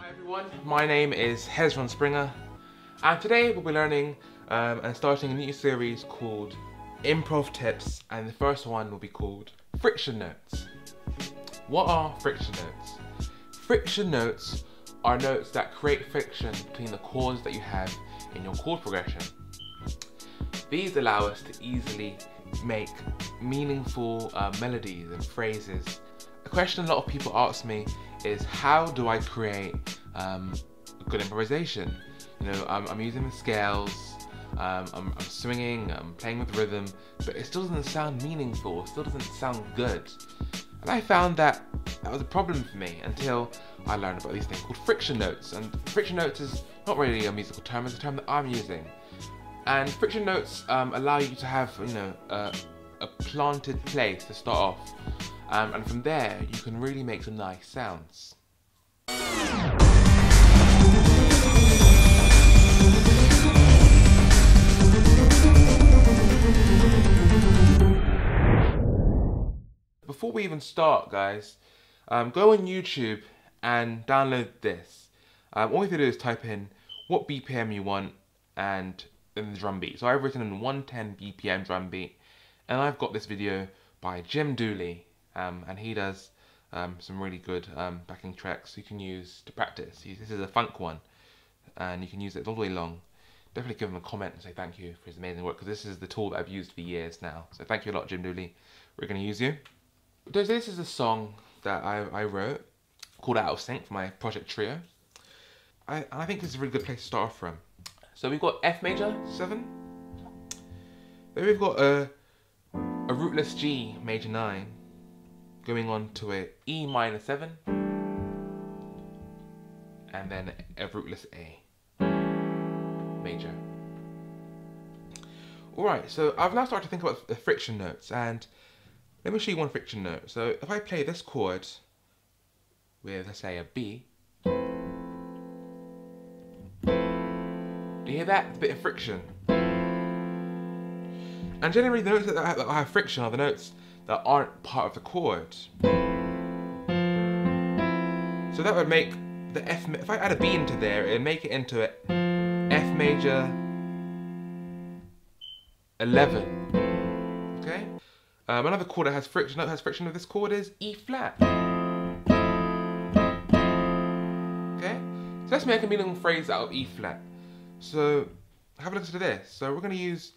Hi everyone, my name is Hezron Springer, and today we'll be learning and starting a new series called Improv Tips, and the first one will be called Friction Notes. What are friction notes? Friction notes are notes that create friction between the chords that you have in your chord progression. These allow us to easily make meaningful melodies and phrases. A question a lot of people ask me is, how do I create a good improvisation? You know, I'm using the scales, I'm swinging, I'm playing with rhythm, but it still doesn't sound meaningful, it still doesn't sound good. And I found that was a problem for me until I learned about these things called friction notes. And friction notes is not really a musical term, it's a term that I'm using. And friction notes allow you to have, you know, a planted place to start off. And from there, you can really make some nice sounds. Before we even start, guys, go on YouTube and download this. All you have to do is type in what BPM you want and then the drum beat. So I've written in 110 BPM drum beat, and I've got this video by Jim Dooley. And he does some really good backing tracks you can use to practice. This is a funk one, and you can use it all the way long. Definitely give him a comment and say thank you for his amazing work, because this is the tool that I've used for years now. So thank you a lot, Jim Dooley. We're going to use you. This is a song that I wrote called Out of Sync for my project Trio. I think this is a really good place to start off from. So we've got F major 7. Then we've got a rootless G major 9. Going on to a E minor 7, and then a rootless A major. Alright, so I've now started to think about the friction notes, and let me show you one friction note. So if I play this chord with, let's say, a B, do you hear that? It's a bit of friction. And generally the notes that have friction are the notes that aren't part of the chord. So that would make the F, if I add a B into there, it'd make it into a F major 11. Okay? Another chord that has friction, with this chord is E flat. Okay? So let's make a meaningful phrase out of E flat. So have a look at this. So we're going to use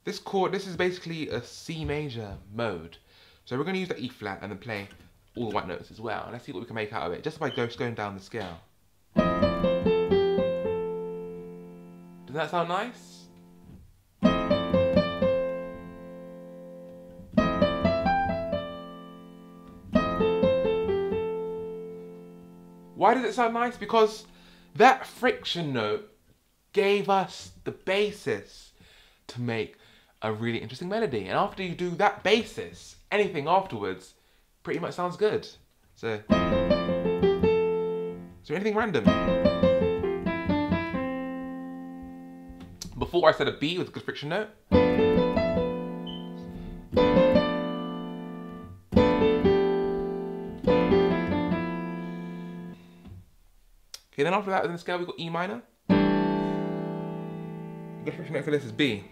this chord. This is basically a C major mode. So we're going to use that E flat and then play all the white notes as well. And let's see what we can make out of it, just by going down the scale. Does that sound nice? Why does it sound nice? Because that friction note gave us the basis to make a really interesting melody. And after you do that basis, anything afterwards pretty much sounds good. So, is there anything random? Before I said a B with a good friction note. Okay, then after that, in the scale, we've got E minor. The good friction note for this is B.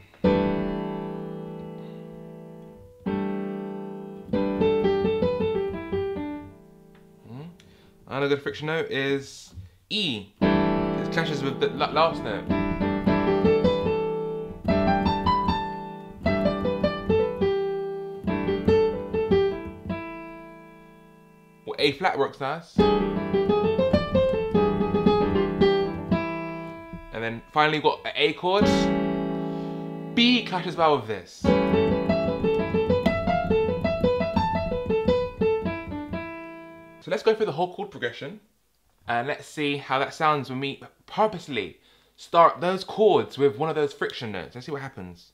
Another good friction note is E. It clashes with the last note. Well, A flat works nice. And then finally we've got A chords. B clashes well with this. So let's go through the whole chord progression and let's see how that sounds when we purposely start those chords with one of those friction notes. Let's see what happens.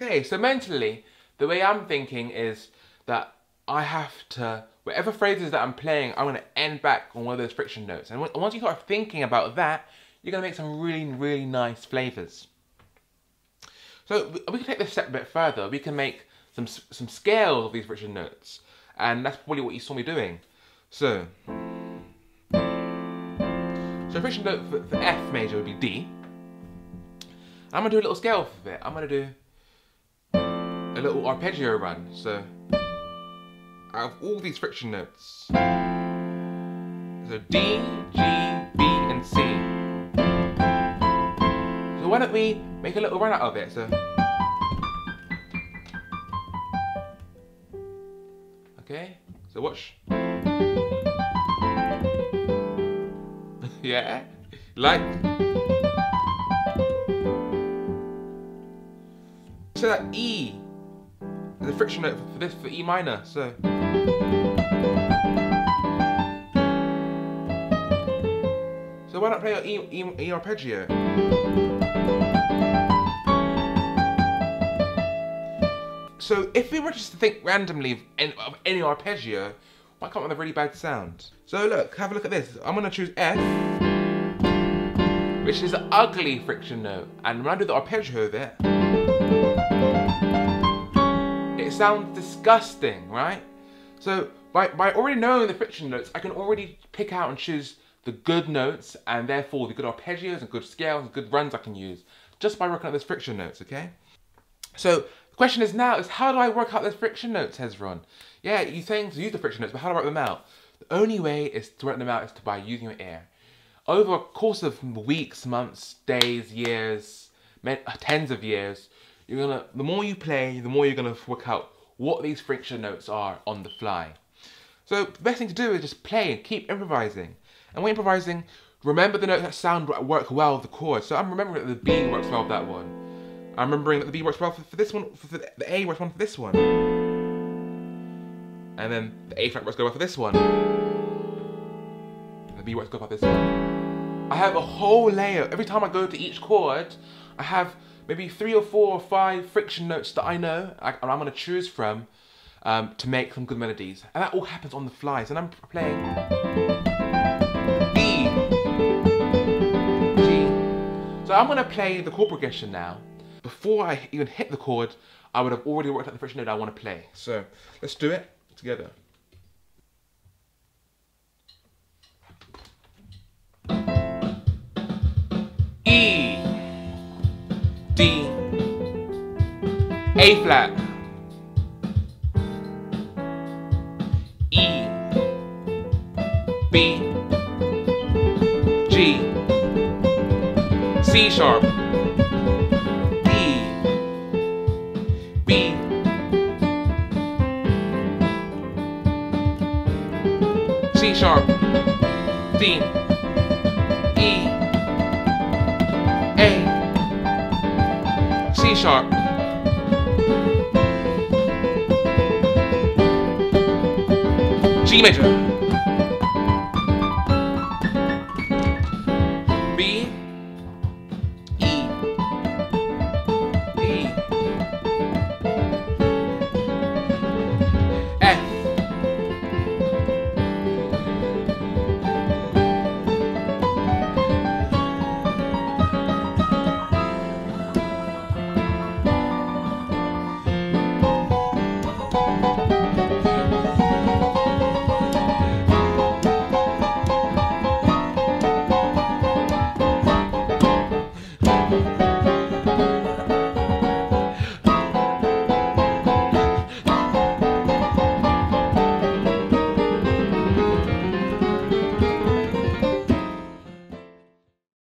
Okay, so mentally, the way I'm thinking is that I have to, whatever phrases that I'm playing, I'm going to end back on one of those friction notes. And once you start thinking about that, you're going to make some really, really nice flavours. So we can take this step a bit further. We can make some scales of these friction notes. And that's probably what you saw me doing. So friction note for F major would be D. I'm going to do a little scale for it. I'm going to do a little arpeggio run. So out of all these friction notes, so D, G, B, and C. So why don't we make a little run out of it? So, okay, so watch. Yeah, like. So that E, the friction note for this, for E minor, so. So why not play your E arpeggio? So if we were just to think randomly of any arpeggio, might come up with a really bad sound. So look, have a look at this. I'm gonna choose F, which is an ugly friction note, and when I do the arpeggio of it, it sounds disgusting, right? So by already knowing the friction notes, I can already pick out and choose the good notes, and therefore the good arpeggios and good scales and good runs I can use just by working out those friction notes, okay? So the question is now, how do I work out those friction notes, Hezron? Yeah, you're saying to use the friction notes, but how do I work them out? The only way is to work them out is by using your ear. Over a course of weeks, months, days, years, tens of years, the more you play, the more you're gonna work out what these friction notes are on the fly. So the best thing to do is just play and keep improvising. And when improvising, remember the notes that work well with the chord. So I'm remembering that the B works well with that one. I'm remembering that the B works well for this one, for the A works well for this one. And then the A flat works well for this one. And the B works well for this one. I have a whole layer. Every time I go to each chord, I have maybe 3 or 4 or 5 friction notes that I know and I'm going to choose from to make some good melodies. And that all happens on the fly. So I'm playing E, G. So I'm going to play the chord progression now. Before I even hit the chord, I would have already worked out the friction note I want to play. So let's do it together. E, D, A flat, E, B, G, C sharp, E, B, C sharp, D, E, A, C sharp, G major, B, E, E,